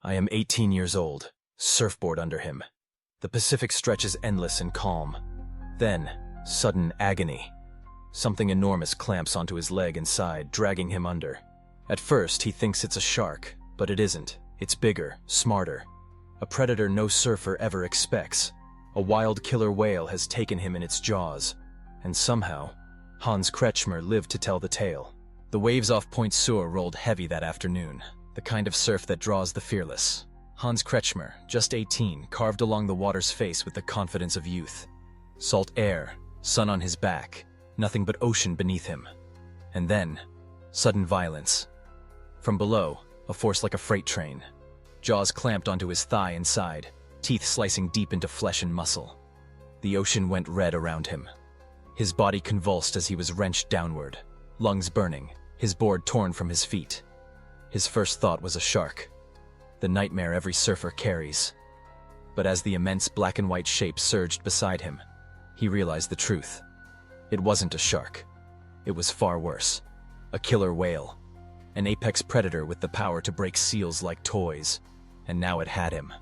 I am 18 years old, surfboard under him. The Pacific stretches endless and calm. Then, sudden agony. Something enormous clamps onto his leg and side, dragging him under. At first, he thinks it's a shark, but it isn't. It's bigger, smarter. A predator no surfer ever expects. A wild killer whale has taken him in its jaws. And somehow, Hans Kretschmer lived to tell the tale. The waves off Point Sur rolled heavy that afternoon, the kind of surf that draws the fearless. Hans Kretschmer, just 18, carved along the water's face with the confidence of youth. Salt air, sun on his back, nothing but ocean beneath him. And then, sudden violence. From below, a force like a freight train. Jaws clamped onto his thigh and side, teeth slicing deep into flesh and muscle. The ocean went red around him. His body convulsed as he was wrenched downward, lungs burning, his board torn from his feet. His first thought was a shark, the nightmare every surfer carries. But as the immense black and white shape surged beside him, he realized the truth. It wasn't a shark. It was far worse. A killer whale. An apex predator with the power to break seals like toys. And now it had him.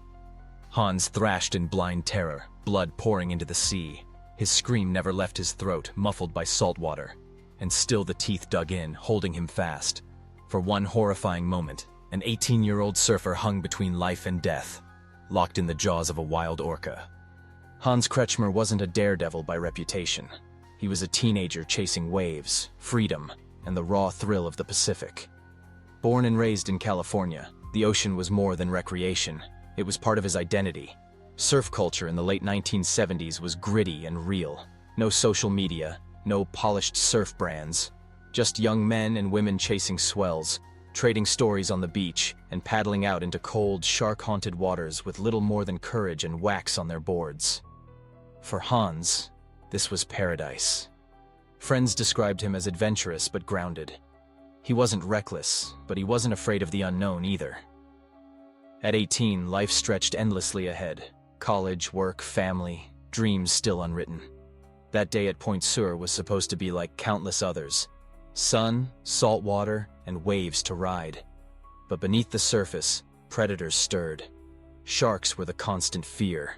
Hans thrashed in blind terror, blood pouring into the sea. His scream never left his throat, muffled by salt water. And still the teeth dug in, holding him fast. For one horrifying moment, an 18-year-old surfer hung between life and death, locked in the jaws of a wild orca. Hans Kretschmer wasn't a daredevil by reputation. He was a teenager chasing waves, freedom, and the raw thrill of the Pacific. Born and raised in California, the ocean was more than recreation. It was part of his identity. Surf culture in the late 1970s was gritty and real. No social media, no polished surf brands. Just young men and women chasing swells, trading stories on the beach, and paddling out into cold, shark-haunted waters with little more than courage and wax on their boards. For Hans, this was paradise. Friends described him as adventurous but grounded. He wasn't reckless, but he wasn't afraid of the unknown either. At 18, life stretched endlessly ahead. College, work, family, dreams still unwritten. That day at Point Sur was supposed to be like countless others. Sun, salt water, and waves to ride. But beneath the surface, predators stirred. Sharks were the constant fear.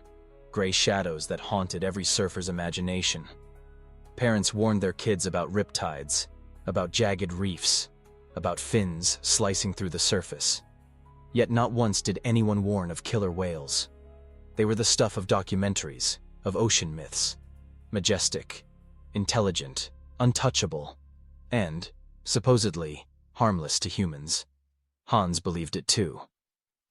Gray shadows that haunted every surfer's imagination. Parents warned their kids about riptides, about jagged reefs, about fins slicing through the surface. Yet not once did anyone warn of killer whales. They were the stuff of documentaries, of ocean myths. Majestic, intelligent, untouchable, and, supposedly, harmless to humans. Hans believed it too.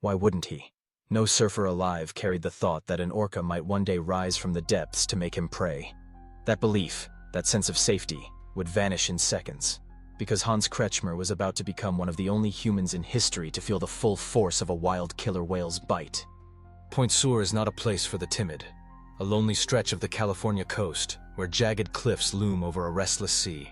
Why wouldn't he? No surfer alive carried the thought that an orca might one day rise from the depths to make him prey. That belief, that sense of safety, would vanish in seconds, because Hans Kretschmer was about to become one of the only humans in history to feel the full force of a wild killer whale's bite. Point Sur is not a place for the timid, a lonely stretch of the California coast where jagged cliffs loom over a restless sea.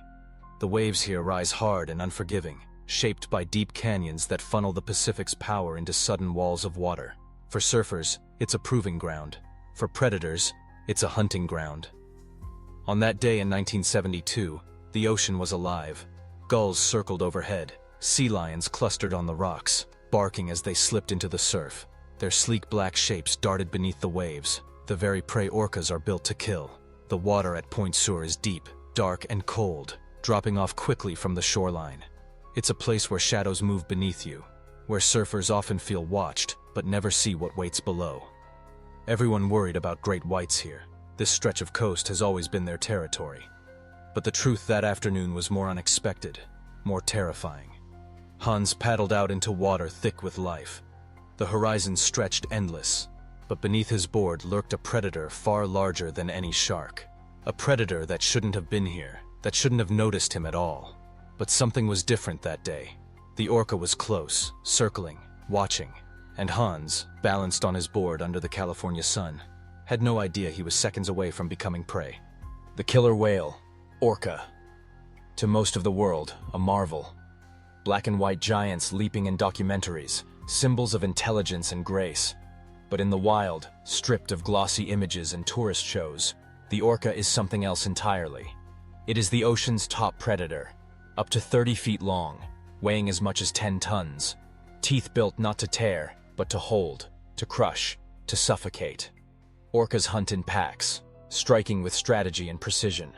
The waves here rise hard and unforgiving, shaped by deep canyons that funnel the Pacific's power into sudden walls of water. For surfers, it's a proving ground. For predators, it's a hunting ground. On that day in 1972, the ocean was alive. Gulls circled overhead, sea lions clustered on the rocks, barking as they slipped into the surf. Their sleek black shapes darted beneath the waves, the very prey orcas are built to kill. The water at Point Sur is deep, dark, and cold, dropping off quickly from the shoreline. It's a place where shadows move beneath you, where surfers often feel watched, but never see what waits below. Everyone worried about great whites here. This stretch of coast has always been their territory. But the truth that afternoon was more unexpected, more terrifying. Hans paddled out into water thick with life. The horizon stretched endless, but beneath his board lurked a predator far larger than any shark. A predator that shouldn't have been here, that shouldn't have noticed him at all. But something was different that day. The orca was close, circling, watching, and Hans, balanced on his board under the California sun, had no idea he was seconds away from becoming prey. The killer whale, Orca. To most of the world, a marvel. Black and white giants leaping in documentaries, symbols of intelligence and grace. But in the wild, stripped of glossy images and tourist shows, the orca is something else entirely. It is the ocean's top predator, up to 30 feet long, weighing as much as 10 tons. Teeth built not to tear, but to hold, to crush, to suffocate. Orcas hunt in packs, striking with strategy and precision.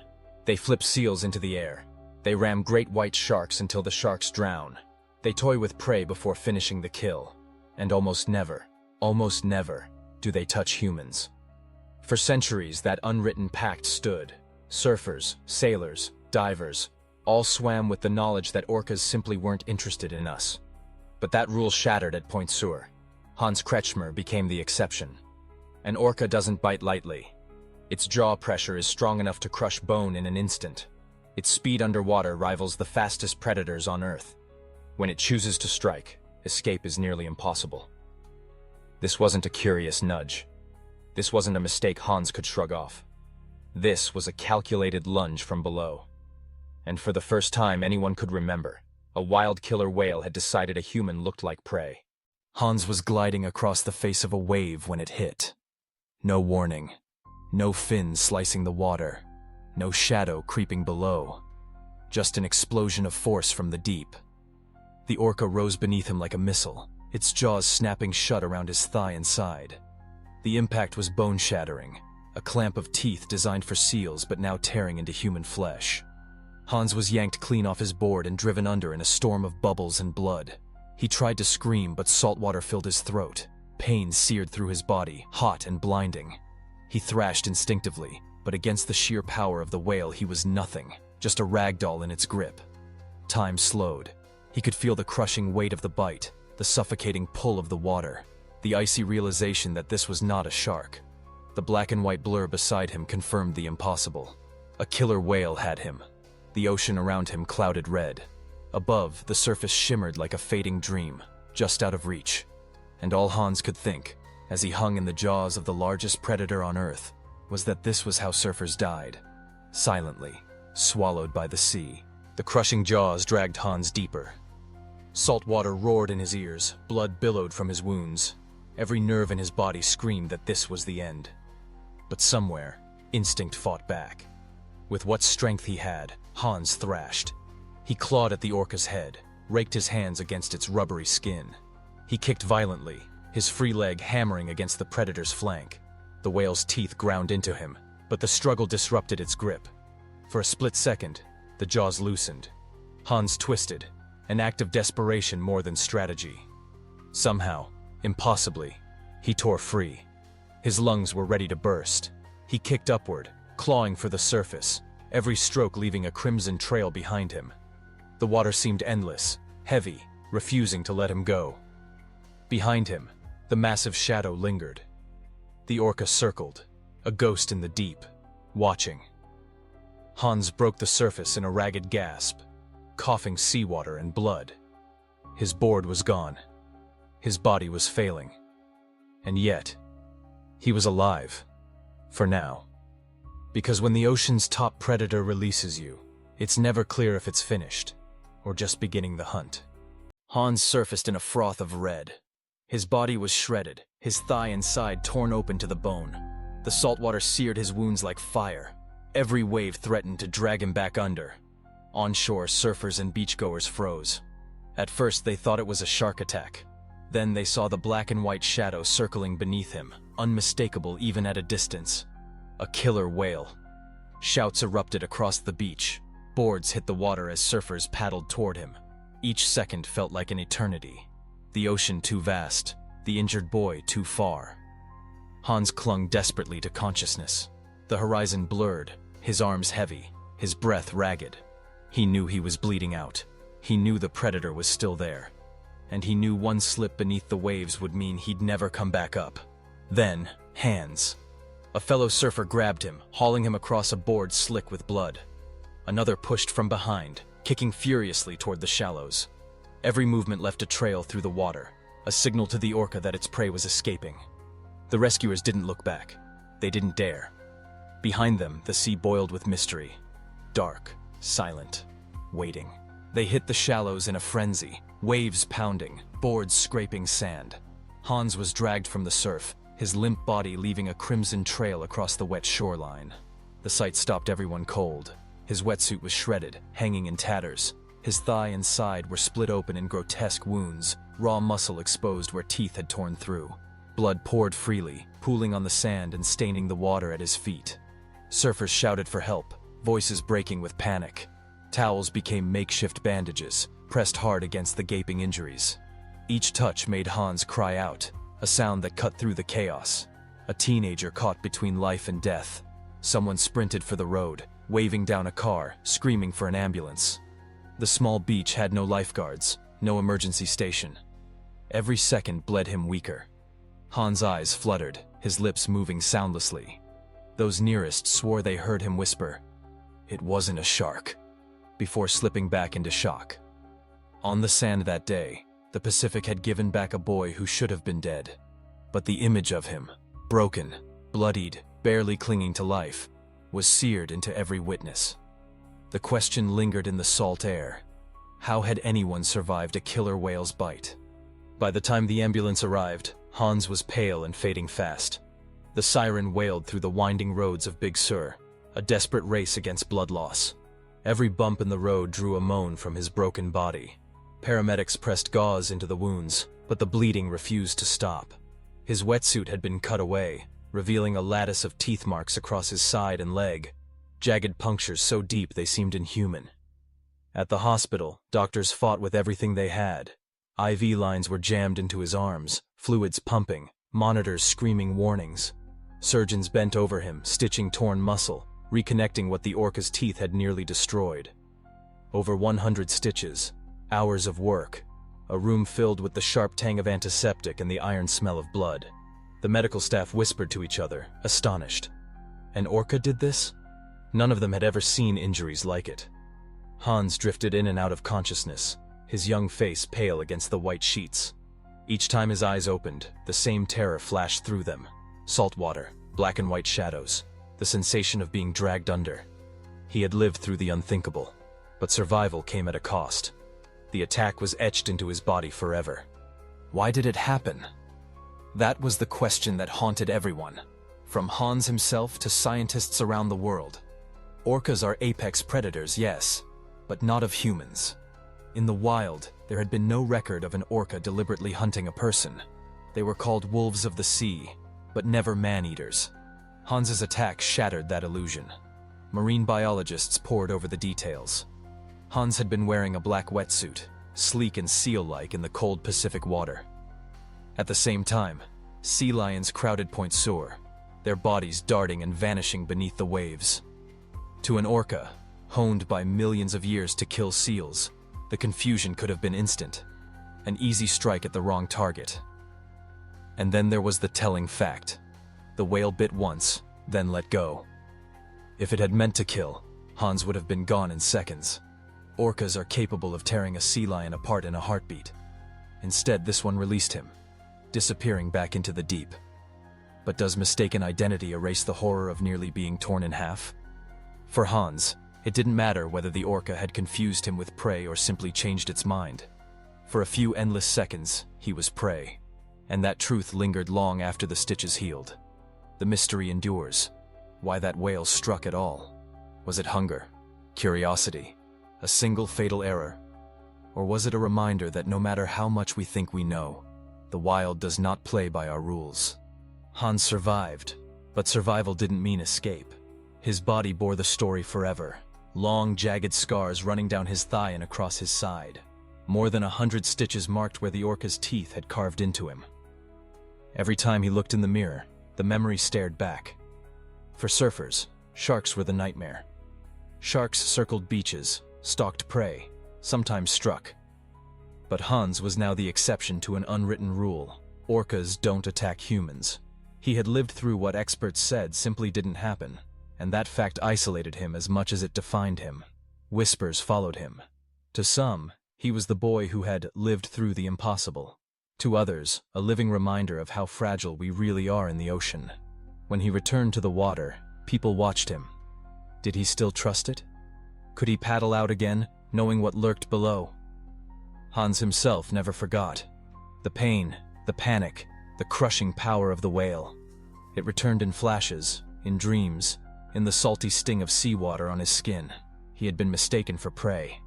They flip seals into the air. They ram great white sharks until the sharks drown. They toy with prey before finishing the kill. And almost never do they touch humans. For centuries, that unwritten pact stood. Surfers, sailors, divers, all swam with the knowledge that orcas simply weren't interested in us. But that rule shattered at Point Sur. Hans Kretschmer became the exception. An orca doesn't bite lightly. Its jaw pressure is strong enough to crush bone in an instant. Its speed underwater rivals the fastest predators on Earth. When it chooses to strike, escape is nearly impossible. This wasn't a curious nudge. This wasn't a mistake Hans could shrug off. This was a calculated lunge from below. And for the first time anyone could remember, a wild killer whale had decided a human looked like prey. Hans was gliding across the face of a wave when it hit. No warning. No fins slicing the water. No shadow creeping below. Just an explosion of force from the deep. The orca rose beneath him like a missile, its jaws snapping shut around his thigh and side. The impact was bone-shattering, a clamp of teeth designed for seals but now tearing into human flesh. Hans was yanked clean off his board and driven under in a storm of bubbles and blood. He tried to scream, but salt water filled his throat. Pain seared through his body, hot and blinding. He thrashed instinctively, but against the sheer power of the whale he was nothing, just a rag doll in its grip. Time slowed. He could feel the crushing weight of the bite, the suffocating pull of the water, the icy realization that this was not a shark. The black and white blur beside him confirmed the impossible. A killer whale had him. The ocean around him clouded red. Above, the surface shimmered like a fading dream, just out of reach. And all Hans could think, as he hung in the jaws of the largest predator on Earth, was that this was how surfers died. Silently, swallowed by the sea. The crushing jaws dragged Hans deeper. Salt water roared in his ears, blood billowed from his wounds. Every nerve in his body screamed that this was the end. But somewhere, instinct fought back. With what strength he had, Hans thrashed. He clawed at the orca's head, raked his hands against its rubbery skin. He kicked violently, his free leg hammering against the predator's flank. The whale's teeth ground into him, but the struggle disrupted its grip. For a split second, the jaws loosened. Hans twisted, an act of desperation more than strategy. Somehow, impossibly, he tore free. His lungs were ready to burst. He kicked upward, clawing for the surface, every stroke leaving a crimson trail behind him. The water seemed endless, heavy, refusing to let him go. Behind him, the massive shadow lingered. The orca circled, a ghost in the deep, watching. Hans broke the surface in a ragged gasp, coughing seawater and blood. His board was gone. His body was failing. And yet, he was alive. For now. Because when the ocean's top predator releases you, it's never clear if it's finished, or just beginning the hunt. Hans surfaced in a froth of red. His body was shredded, his thigh and side torn open to the bone. The saltwater seared his wounds like fire. Every wave threatened to drag him back under. Onshore, surfers and beachgoers froze. At first, they thought it was a shark attack. Then they saw the black and white shadow circling beneath him, unmistakable even at a distance. A killer whale. Shouts erupted across the beach. Boards hit the water as surfers paddled toward him. Each second felt like an eternity. The ocean too vast, the injured boy too far. Hans clung desperately to consciousness. The horizon blurred, his arms heavy, his breath ragged. He knew he was bleeding out. He knew the predator was still there. And he knew one slip beneath the waves would mean he'd never come back up. Then, hands. A fellow surfer grabbed him, hauling him across a board slick with blood. Another pushed from behind, kicking furiously toward the shallows. Every movement left a trail through the water, a signal to the orca that its prey was escaping. The rescuers didn't look back. They didn't dare. Behind them, the sea boiled with mystery. Dark, silent, waiting. They hit the shallows in a frenzy, waves pounding, boards scraping sand. Hans was dragged from the surf, his limp body leaving a crimson trail across the wet shoreline. The sight stopped everyone cold. His wetsuit was shredded, hanging in tatters. His thigh and side were split open in grotesque wounds, raw muscle exposed where teeth had torn through. Blood poured freely, pooling on the sand and staining the water at his feet. Surfers shouted for help, voices breaking with panic. Towels became makeshift bandages, pressed hard against the gaping injuries. Each touch made Hans cry out, a sound that cut through the chaos. A teenager caught between life and death. Someone sprinted for the road, waving down a car, screaming for an ambulance. The small beach had no lifeguards, no emergency station. Every second bled him weaker. Hans' eyes fluttered, his lips moving soundlessly. Those nearest swore they heard him whisper, "It wasn't a shark," before slipping back into shock. On the sand that day, the Pacific had given back a boy who should have been dead. But the image of him, broken, bloodied, barely clinging to life, was seared into every witness. The question lingered in the salt air. How had anyone survived a killer whale's bite? By the time the ambulance arrived, Hans was pale and fading fast. The siren wailed through the winding roads of Big Sur, a desperate race against blood loss. Every bump in the road drew a moan from his broken body. Paramedics pressed gauze into the wounds, but the bleeding refused to stop. His wetsuit had been cut away, revealing a lattice of teeth marks across his side and leg, jagged punctures so deep they seemed inhuman. At the hospital, doctors fought with everything they had. IV lines were jammed into his arms, fluids pumping, monitors screaming warnings. Surgeons bent over him, stitching torn muscle, reconnecting what the orca's teeth had nearly destroyed. Over 100 stitches, hours of work, a room filled with the sharp tang of antiseptic and the iron smell of blood. The medical staff whispered to each other, astonished. An orca did this? None of them had ever seen injuries like it. Hans drifted in and out of consciousness, his young face pale against the white sheets. Each time his eyes opened, the same terror flashed through them. Salt water, black and white shadows, the sensation of being dragged under. He had lived through the unthinkable, but survival came at a cost. The attack was etched into his body forever. Why did it happen? That was the question that haunted everyone, from Hans himself to scientists around the world. Orcas are apex predators, yes, but not of humans. In the wild, there had been no record of an orca deliberately hunting a person. They were called wolves of the sea, but never man-eaters. Hans's attack shattered that illusion. Marine biologists pored over the details. Hans had been wearing a black wetsuit, sleek and seal-like in the cold Pacific water. At the same time, sea lions crowded Point Sur, their bodies darting and vanishing beneath the waves. To an orca, honed by millions of years to kill seals, the confusion could have been instant. An easy strike at the wrong target. And then there was the telling fact. The whale bit once, then let go. If it had meant to kill, Hans would have been gone in seconds. Orcas are capable of tearing a sea lion apart in a heartbeat. Instead, this one released him, disappearing back into the deep. But does mistaken identity erase the horror of nearly being torn in half? For Hans, it didn't matter whether the orca had confused him with prey or simply changed its mind. For a few endless seconds, he was prey. And that truth lingered long after the stitches healed. The mystery endures. Why that whale struck at all? Was it hunger? Curiosity? A single fatal error? Or was it a reminder that no matter how much we think we know, the wild does not play by our rules? Hans survived, but survival didn't mean escape. His body bore the story forever. Long, jagged scars running down his thigh and across his side. More than 100 stitches marked where the orca's teeth had carved into him. Every time he looked in the mirror, the memory stared back. For surfers, sharks were the nightmare. Sharks circled beaches, stalked prey, sometimes struck. But Hans was now the exception to an unwritten rule. Orcas don't attack humans. He had lived through what experts said simply didn't happen, and that fact isolated him as much as it defined him. Whispers followed him. To some, he was the boy who had lived through the impossible. To others, a living reminder of how fragile we really are in the ocean. When he returned to the water, people watched him. Did he still trust it? Could he paddle out again, knowing what lurked below? Hans himself never forgot. The pain, the panic, the crushing power of the whale. It returned in flashes, in dreams, in the salty sting of seawater on his skin. He had been mistaken for prey.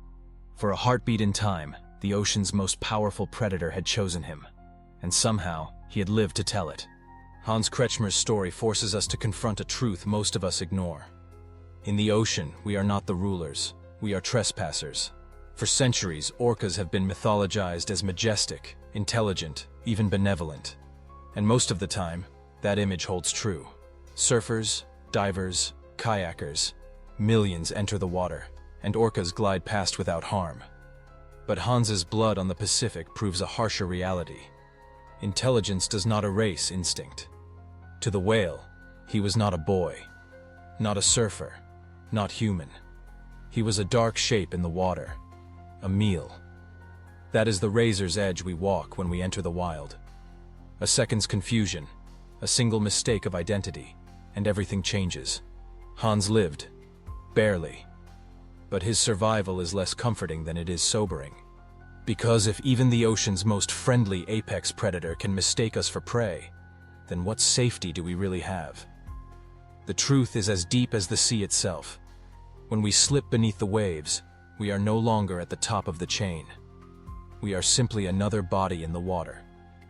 For a heartbeat in time, the ocean's most powerful predator had chosen him, and somehow he had lived to tell it. Hans Kretschmer's story forces us to confront a truth most of us ignore. In the ocean, we are not the rulers, we are trespassers. For centuries, orcas have been mythologized as majestic, intelligent, even benevolent. And most of the time, that image holds true. Surfers, divers, kayakers, millions enter the water, and orcas glide past without harm. But Hans's blood on the Pacific proves a harsher reality. Intelligence does not erase instinct. To the whale, he was not a boy, not a surfer, not human. He was a dark shape in the water, a meal. That is the razor's edge we walk when we enter the wild. A second's confusion, a single mistake of identity, and everything changes. Hans lived, barely. But his survival is less comforting than it is sobering. Because if even the ocean's most friendly apex predator can mistake us for prey, then what safety do we really have? The truth is as deep as the sea itself. When we slip beneath the waves, we are no longer at the top of the chain. We are simply another body in the water.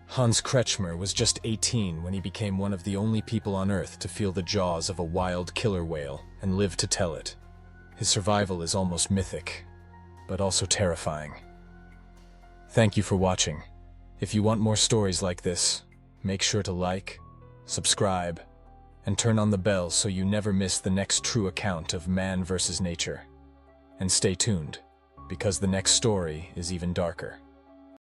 Hans Kretschmer was just 18 when he became one of the only people on Earth to feel the jaws of a wild killer whale and live to tell it. His survival is almost mythic, but also terrifying. Thank you for watching. If you want more stories like this, make sure to like, subscribe, and turn on the bell so you never miss the next true account of man versus nature. And stay tuned, because the next story is even darker.